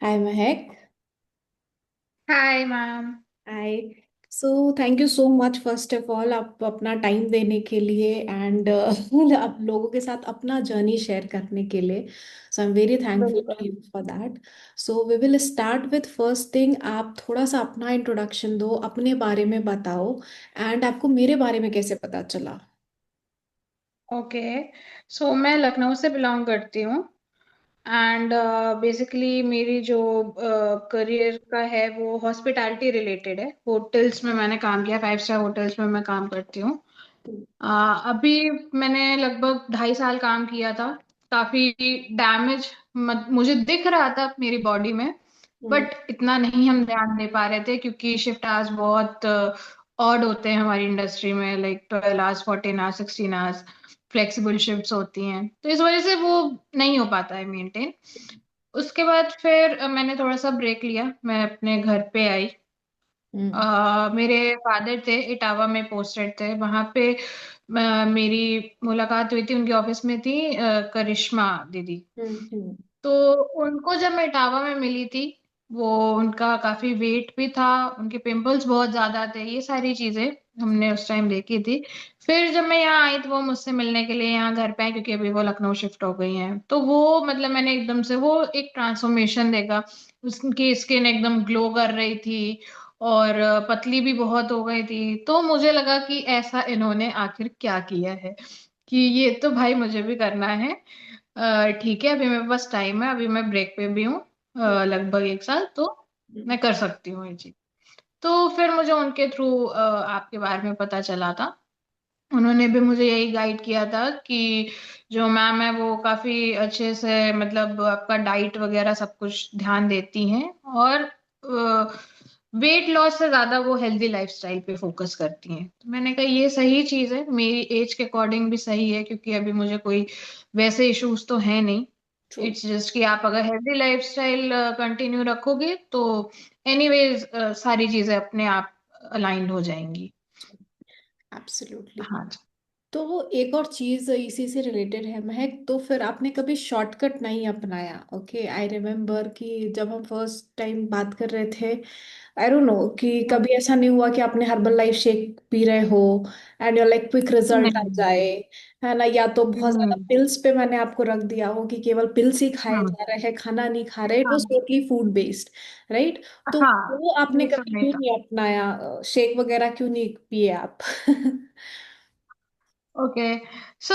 Hi Mahek. Hi ma'am. Hi. So thank you so much first of all आप अपना time देने के लिए एंड आप लोगों के साथ अपना जर्नी शेयर करने के लिए. So I am very thankful to बिल्कुल। You for that. So we will start with first thing. आप थोड़ा सा अपना इंट्रोडक्शन दो, अपने बारे में बताओ एंड आपको मेरे बारे में कैसे पता चला. ओके। सो मैं लखनऊ से बिलोंग करती हूँ। एंड बेसिकली मेरी जो करियर का है वो हॉस्पिटैलिटी रिलेटेड है। होटल्स में मैंने काम किया, 5 स्टार होटल्स में मैं काम करती हूँ। अभी मैंने लगभग 2.5 साल काम किया था। काफी डैमेज मुझे दिख रहा था मेरी बॉडी में, हम्म. बट इतना नहीं हम ध्यान दे पा रहे थे क्योंकि शिफ्ट आवर्स बहुत ऑड होते हैं हमारी इंडस्ट्री में, like 12 hours, 14 hours, 16 hours flexible shifts होती हैं, तो इस वजह से वो नहीं हो पाता है मेंटेन। उसके बाद फिर मैंने थोड़ा सा ब्रेक लिया, मैं अपने घर पे आई। हम्म. मेरे फादर थे इटावा में पोस्टेड थे वहां पे। मेरी मुलाकात हुई थी, उनके ऑफिस में थी करिश्मा दीदी। हम्म. तो उनको जब मैं इटावा में मिली थी, वो उनका काफी वेट भी था, उनके पिंपल्स बहुत ज्यादा थे, ये सारी चीजें हमने उस टाइम देखी थी। फिर जब मैं यहाँ आई तो वो मुझसे मिलने के लिए यहाँ घर पे आई, क्योंकि अभी वो लखनऊ शिफ्ट हो गई हैं। तो वो मतलब मैंने एकदम से वो एक ट्रांसफॉर्मेशन देखा। उसकी स्किन एकदम ग्लो कर रही थी और पतली भी बहुत हो गई थी। तो मुझे लगा कि ऐसा इन्होंने आखिर क्या किया है कि ये तो भाई मुझे भी करना है। ठीक है, अभी मेरे पास टाइम है, अभी मैं ब्रेक पे भी हूँ, लगभग 1 साल, तो हम्म. मैं कर सकती हूँ ये चीज। तो फिर मुझे उनके थ्रू आपके बारे में पता चला था। उन्होंने भी मुझे यही गाइड किया था कि जो मैम है वो काफी अच्छे से मतलब आपका डाइट वगैरह सब कुछ ध्यान देती हैं, और वेट लॉस से ज्यादा वो हेल्दी लाइफस्टाइल पे फोकस करती हैं। तो मैंने कहा ये सही चीज है, मेरी एज के अकॉर्डिंग भी सही है, क्योंकि अभी मुझे कोई वैसे इश्यूज तो है नहीं। ट्रू. इट्स जस्ट कि आप अगर हेल्दी लाइफस्टाइल कंटिन्यू रखोगे तो एनीवेज सारी चीजें अपने आप अलाइंड हो जाएंगी। एब्सोल्युटली. हाँ जी। तो वो एक और चीज इसी से रिलेटेड है महक. तो फिर आपने कभी शॉर्टकट नहीं अपनाया? ओके, आई रिमेम्बर कि जब हम फर्स्ट टाइम बात कर रहे थे, आई डोंट नो कि हाँ। कभी ऐसा नहीं हुआ कि आपने हर्बल लाइफ शेक पी रहे हो and your like quick result आ नहीं। जाए, है ना? या तो बहुत ज्यादा हम्म। पिल्स पे मैंने आपको रख दिया हो कि केवल पिल्स ही खाए हम्म। जा रहे हैं, खाना नहीं खा रहे. इट हाँ। Was totally food based, right? तो हाँ, वो आपने ये सब कभी नहीं क्यों था। नहीं अपनाया? शेक वगैरह क्यों नहीं पिए आप? Okay. So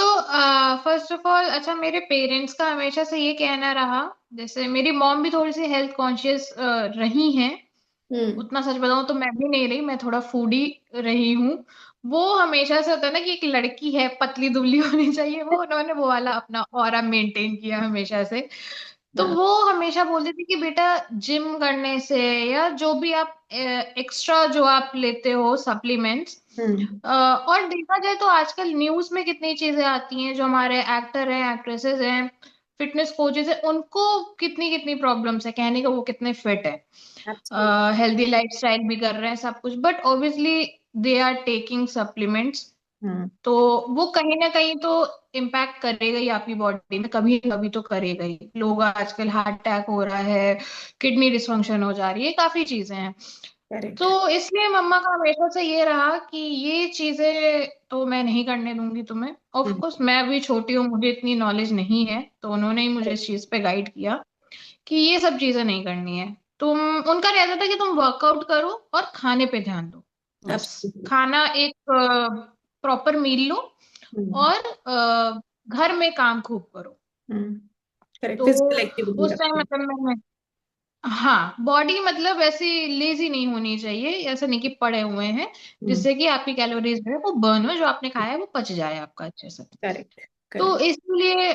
first of all, अच्छा, मेरे पेरेंट्स का हमेशा से ये कहना रहा, जैसे मेरी मॉम भी थोड़ी सी हेल्थ कॉन्शियस रही हैं। हम्म. उतना सच बताऊं तो मैं भी नहीं रही, मैं थोड़ा फूडी रही हूँ। वो हमेशा से होता है ना कि एक लड़की है पतली दुबली होनी चाहिए, वो उन्होंने वो वाला अपना ऑरा मेंटेन किया हमेशा से। तो हाँ. वो हमेशा बोलती थी कि बेटा, जिम करने से या जो भी आप एक्स्ट्रा जो आप लेते हो सप्लीमेंट्स, हम्म. और देखा जाए तो आजकल न्यूज में कितनी चीजें आती हैं, जो हमारे एक्टर हैं, एक्ट्रेसेस हैं, फिटनेस कोचेस हैं, उनको कितनी कितनी प्रॉब्लम्स है, कहने का वो कितने फिट है, एब्सोल्युटली. हेल्दी लाइफस्टाइल भी कर रहे हैं सब कुछ, but obviously they are taking supplements. Hmm. तो वो कहीं ना कहीं तो इम्पैक्ट करेगा ही आपकी बॉडी में, कभी कभी तो करेगा ही। लोग आजकल हार्ट अटैक हो रहा है, किडनी डिसफंक्शन हो जा रही है, काफी चीजें हैं। करेक्ट. तो इसलिए मम्मा का हमेशा से ये रहा कि ये चीजें तो मैं नहीं करने दूंगी तुम्हें। Of hmm. कोर्स मैं अभी छोटी हूँ, मुझे इतनी नॉलेज नहीं है, तो उन्होंने ही मुझे इस चीज पे गाइड किया कि ये सब चीजें नहीं करनी है। तुम, उनका रहता था कि तुम वर्कआउट करो और खाने पे ध्यान दो, बस। एब्सोल्युटली. खाना एक प्रॉपर मील लो, हम्म. और घर में काम खूब करो। हम्म. करेक्ट, तो फिजिकल एक्टिविटी उस टाइम रखते हैं. मतलब मैं, हाँ, बॉडी मतलब ऐसी लेजी नहीं होनी चाहिए, ऐसा नहीं कि पड़े हुए हैं, हम्म. जिससे कि आपकी कैलोरीज जो है वो बर्न हो, जो आपने खाया है वो पच जाए आपका अच्छे से। करेक्ट. तो करेक्ट. इसलिए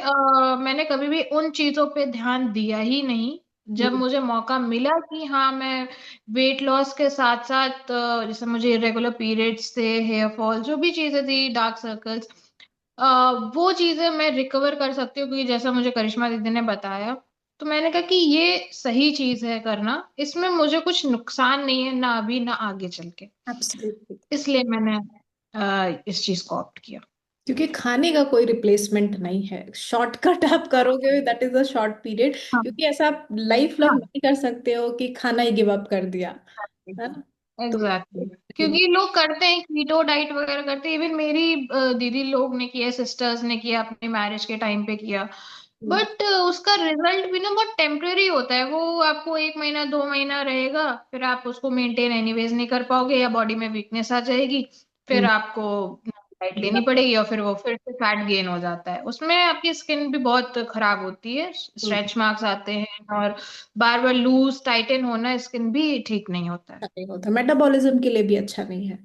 मैंने कभी भी उन चीजों पे ध्यान दिया ही नहीं। जब हम्म. मुझे मौका मिला कि हाँ मैं वेट लॉस के साथ साथ जैसे मुझे इरेगुलर पीरियड्स थे, हेयर फॉल, जो भी चीजें थी, डार्क सर्कल्स, वो चीजें मैं रिकवर कर सकती हूँ, क्योंकि जैसा मुझे करिश्मा दीदी ने बताया, तो मैंने कहा कि ये सही चीज है करना, इसमें मुझे कुछ नुकसान नहीं है, ना अभी ना आगे चल के। एब्सोल्युटली. इसलिए मैंने इस चीज को ऑप्ट किया। क्योंकि खाने का कोई रिप्लेसमेंट नहीं है, शॉर्टकट आप करोगे that is a short period, हाँ क्योंकि ऐसा आप लाइफ लॉन्ग हाँ नहीं कर सकते हो कि खाना ही गिव अप कर दिया, है ना। तो एग्जैक्टली क्योंकि लोग करते हैं कीटो डाइट वगैरह करते हैं, इवन मेरी दीदी लोग ने किया, सिस्टर्स ने किया, अपनी मैरिज के टाइम पे किया। हम्म, बट उसका रिजल्ट भी ना बहुत टेम्परेरी होता है, वो आपको 1 महीना 2 महीना रहेगा, फिर आप उसको मेंटेन एनीवेज नहीं कर पाओगे या बॉडी में वीकनेस आ जाएगी, फिर हम्म, आपको डाइट लेनी पड़ेगी और फिर वो फिर से फैट गेन हो जाता है, उसमें आपकी स्किन भी बहुत खराब होती है, हम्म, स्ट्रेच मार्क्स आते हैं, और बार बार लूज टाइटन होना स्किन भी ठीक नहीं होता है। नहीं होता, मेटाबॉलिज्म के लिए भी अच्छा नहीं है।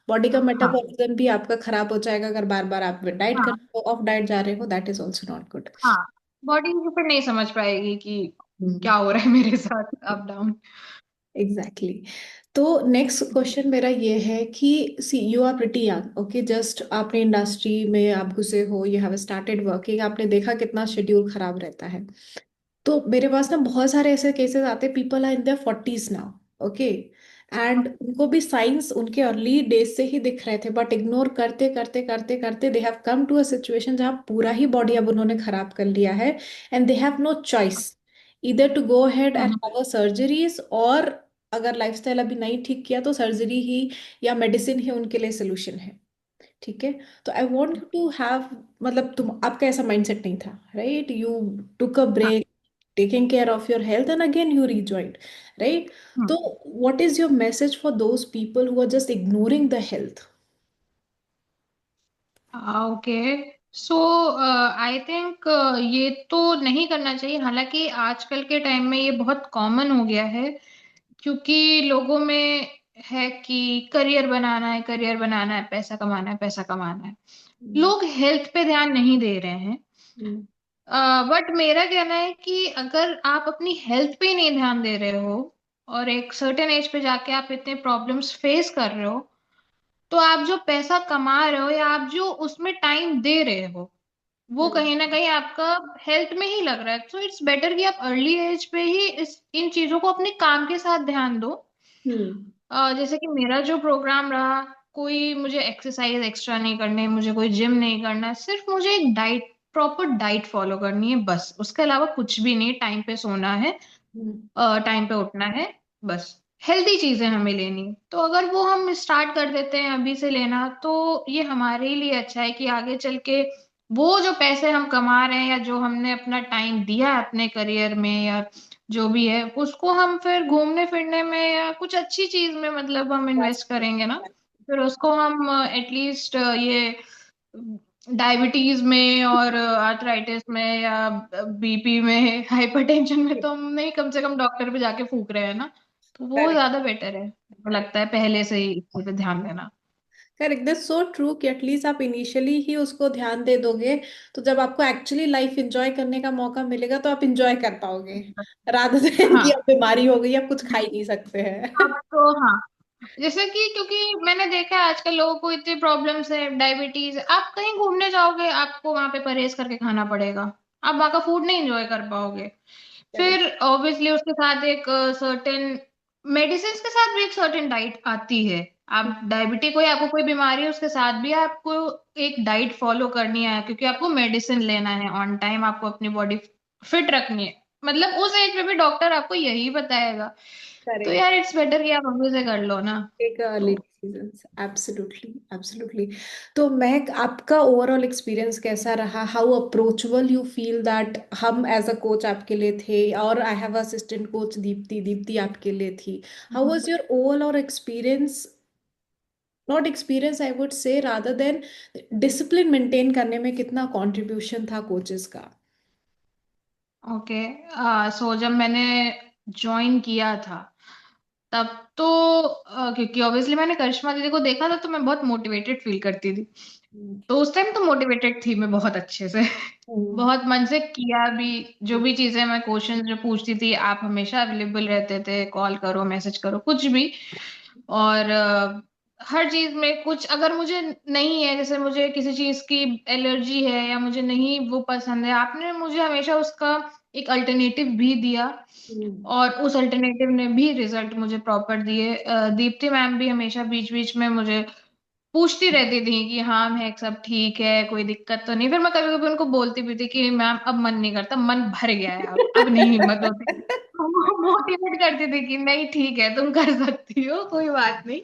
बॉडी का हाँ मेटाबॉलिज्म भी आपका खराब हो जाएगा अगर बार बार आप डाइट कर हाँ रहे हो, ऑफ डाइट जा रहे हो, that is also not good. हाँ बॉडी फिर नहीं समझ पाएगी कि क्या हो रहा है मेरे साथ, अप डाउन। एग्जैक्टली तो नेक्स्ट क्वेश्चन मेरा ये है कि see you are pretty young, okay, just आपने इंडस्ट्री में आप घुसे हो, यू हैव स्टार्टेड वर्किंग, आपने देखा कितना शेड्यूल खराब रहता है। तो मेरे पास ना बहुत सारे ऐसे केसेस आते हैं, people are in their 40s now, okay, and उनको भी साइंस उनके अर्ली डेज से ही दिख रहे थे, बट इग्नोर करते करते करते करते they have come to a situation जहाँ पूरा ही बॉडी अब उन्होंने खराब कर लिया है, and they have no choice, इधर to go ahead and hmm, have a surgeries, और अगर लाइफस्टाइल अभी नहीं ठीक किया तो सर्जरी ही या मेडिसिन ही उनके लिए सोल्यूशन है। ठीक है, तो I want you to have, मतलब तुम, आपका ऐसा माइंडसेट नहीं था, राइट, यू टुक अ हाँ, break, taking care of your health, and again you rejoined, right? Hmm. So what is your message for those people who are just ignoring the health? Okay, so I think ये तो नहीं करना चाहिए, हालांकि आजकल के time में ये बहुत कॉमन हो गया है, क्योंकि लोगों में है कि करियर बनाना है, करियर बनाना है, पैसा कमाना है, पैसा कमाना है, हम्म, लोग हेल्थ पे ध्यान नहीं दे रहे हैं। हम्म, बट मेरा कहना है कि अगर आप अपनी हेल्थ पे ही नहीं ध्यान दे रहे हो और एक सर्टेन एज पे जाके आप इतने प्रॉब्लम्स फेस कर रहे हो, तो आप जो पैसा कमा रहे हो या आप जो उसमें टाइम दे रहे हो, वो हम्म, कहीं ना कहीं आपका हेल्थ में ही लग रहा है। सो इट्स बेटर कि आप अर्ली एज पे ही इन चीजों को अपने काम के साथ ध्यान दो। हम्म, जैसे कि मेरा जो प्रोग्राम रहा, कोई मुझे एक्सरसाइज एक्स्ट्रा नहीं करनी है, मुझे कोई जिम नहीं करना है, सिर्फ मुझे एक डाइट, प्रॉपर डाइट फॉलो करनी है, बस उसके अलावा कुछ भी नहीं, टाइम पे सोना है, हम्म, टाइम पे उठना है, बस हेल्दी चीजें हमें लेनी है। तो अगर वो हम स्टार्ट कर देते हैं अभी से लेना, तो ये हमारे लिए अच्छा है कि आगे चल के वो जो पैसे हम कमा रहे हैं या जो हमने अपना टाइम दिया है अपने करियर में या जो भी है, उसको हम फिर घूमने फिरने में या कुछ अच्छी चीज में मतलब हम That's इन्वेस्ट it. करेंगे ना, फिर उसको हम एटलीस्ट ये डायबिटीज में और आर्थराइटिस में या बीपी में, हाइपरटेंशन में तो हम नहीं, कम से कम डॉक्टर पे जाके फूक रहे हैं ना, तो वो Correct. ज्यादा बेटर है, मुझे लगता है पहले से ही इस पे ध्यान देना। करेक्ट, दैट्स सो ट्रू कि एटलीस्ट आप इनिशियली ही उसको ध्यान दे दोगे, तो जब आपको एक्चुअली लाइफ एंजॉय करने का मौका मिलेगा तो आप एंजॉय कर पाओगे, रादर देन कि अब हाँ बीमारी हो गई, आप कुछ खा ही नहीं सकते हैं। अब तो हाँ, जैसे कि क्योंकि मैंने देखा है आजकल लोगों को इतनी प्रॉब्लम्स है, डायबिटीज, आप कहीं घूमने जाओगे आपको वहां पे परहेज करके खाना पड़ेगा, आप वहां का फूड नहीं एंजॉय कर पाओगे। करेक्ट, फिर ऑब्वियसली उसके साथ एक सर्टेन मेडिसिन के साथ भी एक सर्टेन डाइट आती है। आप डायबिटिक हो या आपको कोई बीमारी है, उसके साथ भी आपको एक डाइट फॉलो करनी है, क्योंकि आपको मेडिसिन लेना है ऑन टाइम, आपको अपनी बॉडी फिट रखनी है, मतलब उस एज में भी डॉक्टर आपको यही बताएगा। तो करेक्ट, यार इट्स बेटर कि आप अभी से कर लो ना। टेक अर्ली तो डिसीजंस, एब्सोल्युटली एब्सोल्युटली। तो मैं, आपका ओवरऑल एक्सपीरियंस कैसा रहा, how approachable you feel that हम एज अ कोच आपके लिए थे, और I have assistant coach Deepti, Deepti आपके लिए थी, how was your overall experience, not experience I would से, रादर देन डिसिप्लिन मेंटेन करने में कितना कंट्रीब्यूशन था कोचेस का? ओके, सो जब मैंने ज्वाइन किया था तब तो क्योंकि ऑब्वियसली मैंने करिश्मा दीदी को देखा था, तो मैं बहुत मोटिवेटेड फील करती थी, हम्म, तो उस टाइम तो मोटिवेटेड थी मैं बहुत अच्छे से हम्म, बहुत मन से किया भी, जो भी चीजें मैं क्वेश्चन जो पूछती थी आप हमेशा अवेलेबल रहते थे, कॉल करो मैसेज करो कुछ भी। और हर चीज में कुछ अगर मुझे नहीं है, जैसे मुझे किसी चीज की एलर्जी है या मुझे नहीं वो पसंद है, आपने मुझे हमेशा उसका एक अल्टरनेटिव भी दिया, हम्म, और उस अल्टरनेटिव ने भी रिजल्ट मुझे प्रॉपर दिए। दीप्ति मैम भी हमेशा बीच बीच में मुझे पूछती रहती थी कि हाँ महक सब ठीक है, कोई दिक्कत तो नहीं। फिर मैं कभी कभी उनको बोलती भी थी कि मैम अब मन नहीं करता, मन भर गया है, अब नहीं हिम्मत होती। मोटिवेट करती थी कि नहीं ठीक है, तुम कर सकती हो, कोई बात नहीं,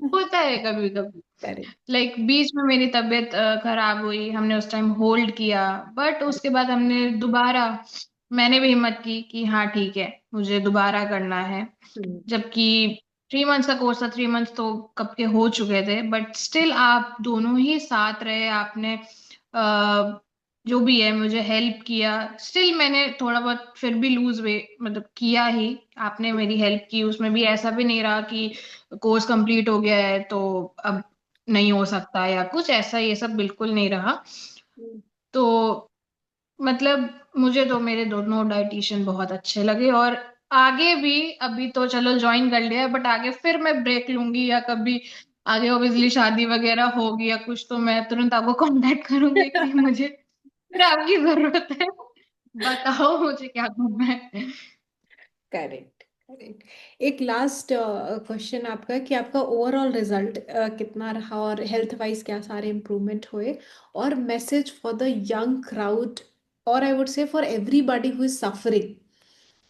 होता है कभी कभी। करेक्ट। लाइक बीच में मेरी तबीयत खराब हुई, हमने उस टाइम होल्ड किया, बट उसके बाद हमने दोबारा, मैंने भी हिम्मत की कि हाँ ठीक है, मुझे दोबारा करना है। जबकि 3 मंथ्स का कोर्स था, 3 मंथ्स तो कब के हो चुके थे, बट स्टिल आप दोनों ही साथ रहे, आपने जो भी है मुझे हेल्प किया। स्टिल मैंने थोड़ा बहुत फिर भी लूज वे मतलब किया ही, आपने मेरी हेल्प की, उसमें भी ऐसा भी नहीं रहा कि कोर्स कंप्लीट हो गया है तो अब नहीं हो सकता या कुछ ऐसा, ये सब बिल्कुल नहीं रहा। तो मतलब मुझे तो मेरे दोनों डाइटिशियन बहुत अच्छे लगे, और आगे भी, अभी तो चलो ज्वाइन कर लिया है, बट आगे फिर मैं ब्रेक लूंगी या कभी आगे ऑब्वियसली शादी वगैरह होगी या कुछ, तो मैं तुरंत आपको कांटेक्ट करूंगी कि मुझे फिर आपकी जरूरत है, बताओ मुझे क्या करना है। Correct correct. एक लास्ट क्वेश्चन आपका कि आपका ओवरऑल रिजल्ट कितना रहा, और हेल्थ वाइज क्या सारे इम्प्रूवमेंट हुए, और message for the young crowd, और I would say for everybody who is suffering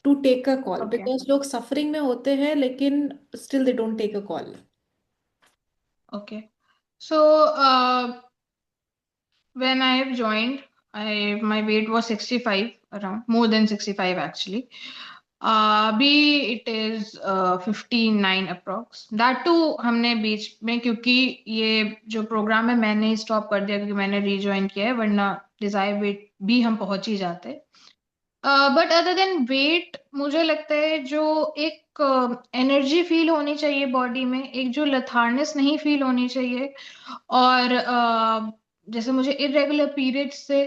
to take a call, okay because लोग सफरिंग में होते हैं लेकिन still they don't take a call. Okay. So when I have joined, I my weight was 65, around more than 65 actually. अभी it is 59 approx, that too हमने बीच में, क्योंकि ये जो प्रोग्राम है मैंने स्टॉप कर दिया क्योंकि मैंने रीज्वाइन किया है, वरना डिजायर वेट भी हम पहुंच ही जाते। बट अदर देन वेट, मुझे लगता है जो एक एनर्जी फील होनी चाहिए बॉडी में, एक जो लथार्नेस नहीं फील होनी चाहिए, और जैसे मुझे इरेगुलर पीरियड्स से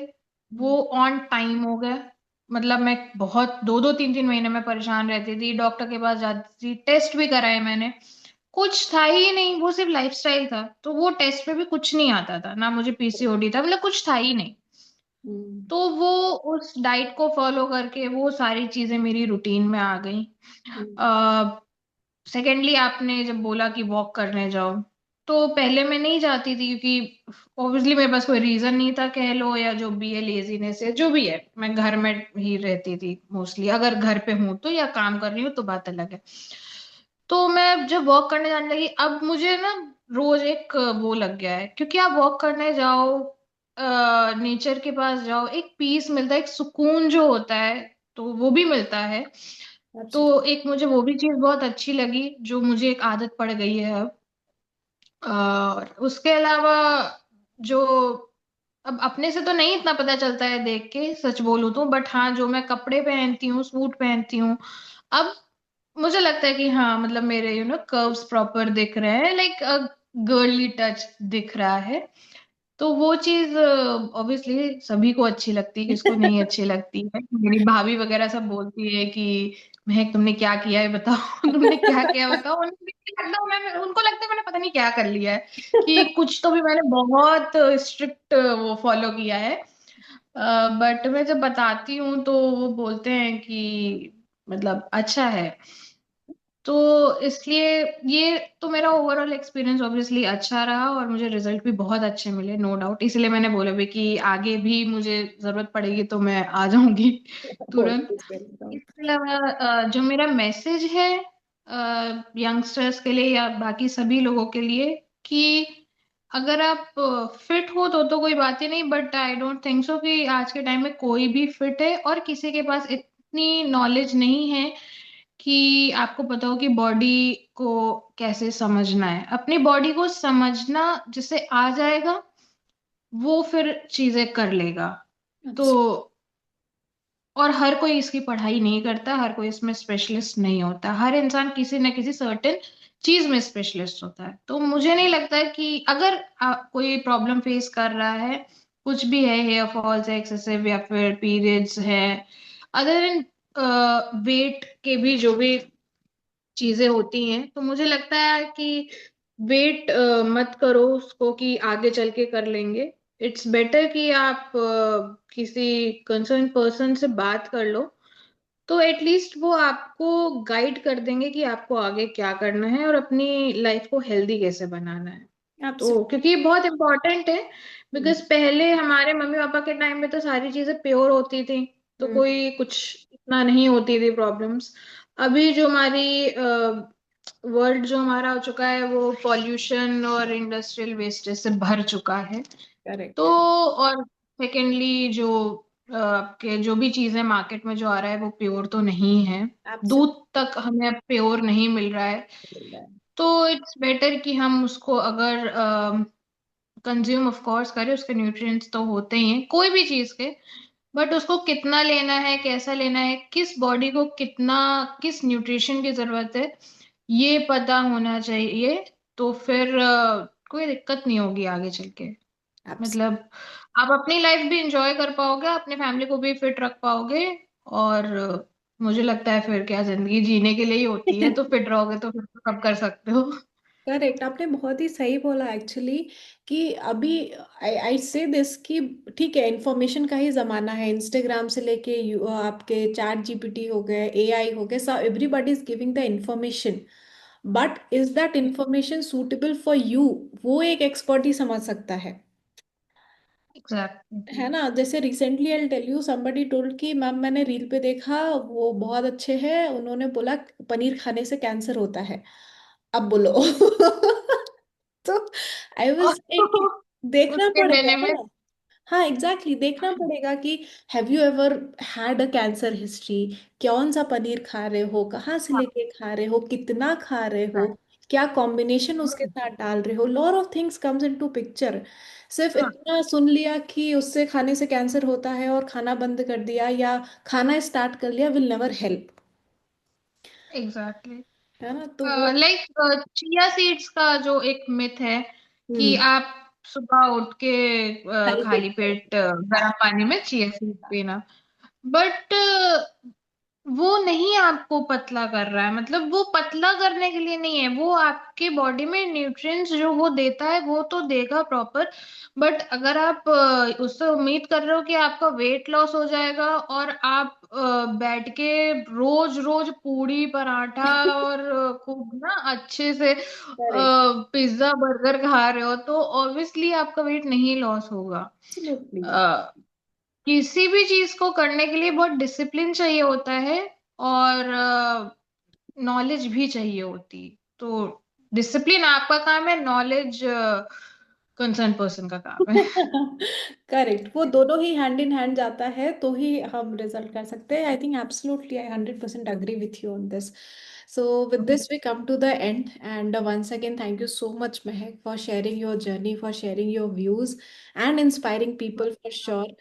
वो ऑन टाइम हो गया। मतलब मैं बहुत 2 2 3 3 महीने में परेशान रहती थी, डॉक्टर के पास जाती थी, टेस्ट भी कराए मैंने, कुछ था ही नहीं, वो सिर्फ लाइफस्टाइल था, तो वो टेस्ट पे भी कुछ नहीं आता था, ना मुझे पीसीओडी था, मतलब कुछ था ही नहीं। हम्म। तो वो उस डाइट को फॉलो करके वो सारी चीजें मेरी रूटीन में आ गई। सेकेंडली आपने जब बोला कि वॉक करने जाओ, तो पहले मैं नहीं जाती थी क्योंकि ऑब्वियसली मेरे पास कोई रीजन नहीं था, कह लो या जो भी है, लेजीनेस है जो भी है, मैं घर में ही रहती थी मोस्टली, अगर घर पे हूं तो, या काम कर रही हूँ तो बात अलग है। तो मैं जब वॉक करने जाने लगी, अब मुझे ना रोज एक वो लग गया है, क्योंकि आप वॉक करने जाओ, नेचर के पास जाओ, एक पीस मिलता है, एक सुकून जो होता है, तो वो भी मिलता है। तो Absolutely. एक मुझे वो भी चीज बहुत अच्छी लगी, जो मुझे एक आदत पड़ गई है अब। और उसके अलावा जो, अब अपने से तो नहीं इतना पता चलता है देख के, सच बोलूं तो, बट हाँ जो मैं कपड़े पहनती हूँ, सूट पहनती हूँ, अब मुझे लगता है कि हाँ मतलब मेरे कर्व्स प्रॉपर दिख रहे हैं, लाइक गर्ली टच दिख रहा है। तो वो चीज ऑब्वियसली सभी को अच्छी लगती है, किसको नहीं अच्छी लगती है। मेरी भाभी वगैरह सब बोलती है कि महक तुमने क्या किया है बताओ, तुमने क्या किया है बताओ, उनको लगता है मैंने पता नहीं क्या कर लिया है, कि कुछ तो भी मैंने बहुत स्ट्रिक्ट वो फॉलो किया है। बट मैं जब बताती हूँ तो वो बोलते हैं कि मतलब अच्छा है। तो इसलिए ये तो मेरा ओवरऑल एक्सपीरियंस ऑब्वियसली अच्छा रहा, और मुझे रिजल्ट भी बहुत अच्छे मिले, नो डाउट, इसलिए मैंने बोला भी कि आगे भी मुझे जरूरत पड़ेगी तो मैं आ जाऊंगी तुरंत। Always welcome. इसके अलावा जो मेरा मैसेज है यंगस्टर्स के लिए या बाकी सभी लोगों के लिए, कि अगर आप फिट हो तो कोई बात ही नहीं, but I don't think so कि आज के टाइम में कोई भी फिट है, और किसी के पास इतनी नॉलेज नहीं है कि आपको पता हो कि बॉडी को कैसे समझना है। अपनी बॉडी को समझना जिसे आ जाएगा, वो फिर चीजें कर लेगा। तो Absolutely. और हर कोई इसकी पढ़ाई नहीं करता, हर कोई इसमें स्पेशलिस्ट नहीं होता, हर इंसान किसी न किसी सर्टेन चीज में स्पेशलिस्ट होता है। तो मुझे नहीं लगता है कि अगर कोई प्रॉब्लम फेस कर रहा है, कुछ भी है, हेयर फॉल्स है एक्सेसिव या फिर पीरियड्स है, अदर देन वेट के भी जो भी चीजें होती हैं, तो मुझे लगता है कि वेट मत करो उसको कि आगे चल के कर लेंगे। इट्स बेटर कि आप किसी कंसर्न पर्सन से बात कर लो, तो एटलीस्ट वो आपको गाइड कर देंगे कि आपको आगे क्या करना है और अपनी लाइफ को हेल्दी कैसे बनाना है। तो एब्सोल्युटली। क्योंकि ये बहुत इंपॉर्टेंट है, बिकॉज पहले हमारे मम्मी पापा के टाइम में तो सारी चीजें प्योर होती थी, तो कोई कुछ इतना नहीं होती थी प्रॉब्लम्स। अभी जो हमारी वर्ल्ड जो हमारा हो चुका है वो पॉल्यूशन और इंडस्ट्रियल वेस्टेज से भर चुका है। तो करेक्ट। और सेकेंडली जो आपके जो भी चीजें मार्केट में जो आ रहा है वो प्योर तो नहीं है। दूध तक हमें अब प्योर नहीं मिल रहा है। एब्सोल्युटली। तो इट्स बेटर कि हम उसको अगर कंज्यूम ऑफ कोर्स करें, उसके न्यूट्रिएंट्स तो होते ही हैं कोई भी चीज के, बट उसको कितना लेना है, कैसा लेना है, किस बॉडी को कितना, किस न्यूट्रिशन की जरूरत है, ये पता होना चाहिए। तो फिर कोई दिक्कत नहीं होगी आगे चल के। मतलब आप अपनी लाइफ भी इंजॉय कर पाओगे, अपने फैमिली को भी फिट रख पाओगे। और मुझे लगता है फिर क्या, जिंदगी जीने के लिए ही होती है, तो फिट रहोगे तो फिर तो सब कर सकते हो। करेक्ट, आपने बहुत ही सही बोला एक्चुअली। कि अभी आई आई से दिस कि ठीक है, इंफॉर्मेशन का ही जमाना है। इंस्टाग्राम से लेके आपके चैट जीपीटी हो गए, एआई हो गए, सब everybody is giving the information. But is that information suitable for you? वो एक एक्सपर्ट ही समझ सकता है एग्जैक्टली। ना। जैसे recently I tell you, somebody told कि मैम मैंने रील पे देखा, वो बहुत अच्छे हैं, उन्होंने बोला पनीर खाने से कैंसर होता है। अब बोलो। तो आई वाज लाइक, देखना उसके पड़ेगा बेनिफिट। ना। हाँ एग्जैक्टली, देखना पड़ेगा कि have you ever had a cancer history, कौन सा पनीर खा रहे हो, कहाँ से हाँ। लेके खा रहे हो, कितना खा रहे हो, क्या कॉम्बिनेशन उसके हम्म, साथ डाल रहे हो। Lot of things comes into picture. सिर्फ हाँ। इतना सुन लिया कि उससे खाने से कैंसर होता है और खाना बंद कर दिया या खाना स्टार्ट कर लिया विल नेवर हेल्प। एग्जैक्टली। है ना, तो वो। लाइक चिया सीड्स का जो एक मिथ है कि हम्म। आप सुबह उठ के खाली पेट खाली पर। पेट हाँ। गर्म पानी में चिया सीड्स पीना। बट वो नहीं आपको पतला कर रहा है, मतलब वो पतला करने के लिए नहीं है, वो आपके बॉडी में न्यूट्रिएंट्स जो वो देता है वो तो देगा प्रॉपर। बट अगर आप उससे उम्मीद कर रहे हो कि आपका वेट लॉस हो जाएगा और आप बैठ के रोज रोज पूड़ी पराठा और खूब ना अच्छे से करेक्ट। पिज्जा बर्गर खा रहे हो, तो ऑब्वियसली आपका वेट नहीं लॉस होगा। एब्सोल्युटली। किसी भी चीज को करने के लिए बहुत डिसिप्लिन चाहिए होता है, और नॉलेज भी चाहिए होती। तो डिसिप्लिन आपका काम है, नॉलेज कंसर्न पर्सन का काम है। करेक्ट, वो दोनों ही हैंड इन हैंड जाता है तो ही हम रिजल्ट कर सकते हैं। I think absolutely I 100% agree with you on this. So with this we come to the end, and once again thank you so much Mehak for sharing your journey, for sharing your views and inspiring people for sure.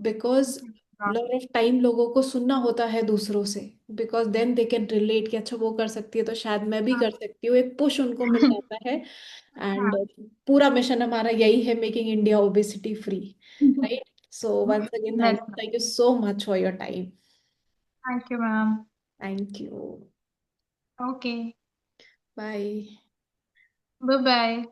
Because lot of time लोगों को सुनना होता है दूसरों से, because then they can relate कि अच्छा वो कर सकती है तो शायद मैं भी कर सकती हूँ, एक पुश उनको मिल जाता है। एंड पूरा मिशन हमारा यही है, making India obesity free. Right. So once again thank you so much for your time. Thank you ma'am. Thank you. Okay. Bye. Bye bye.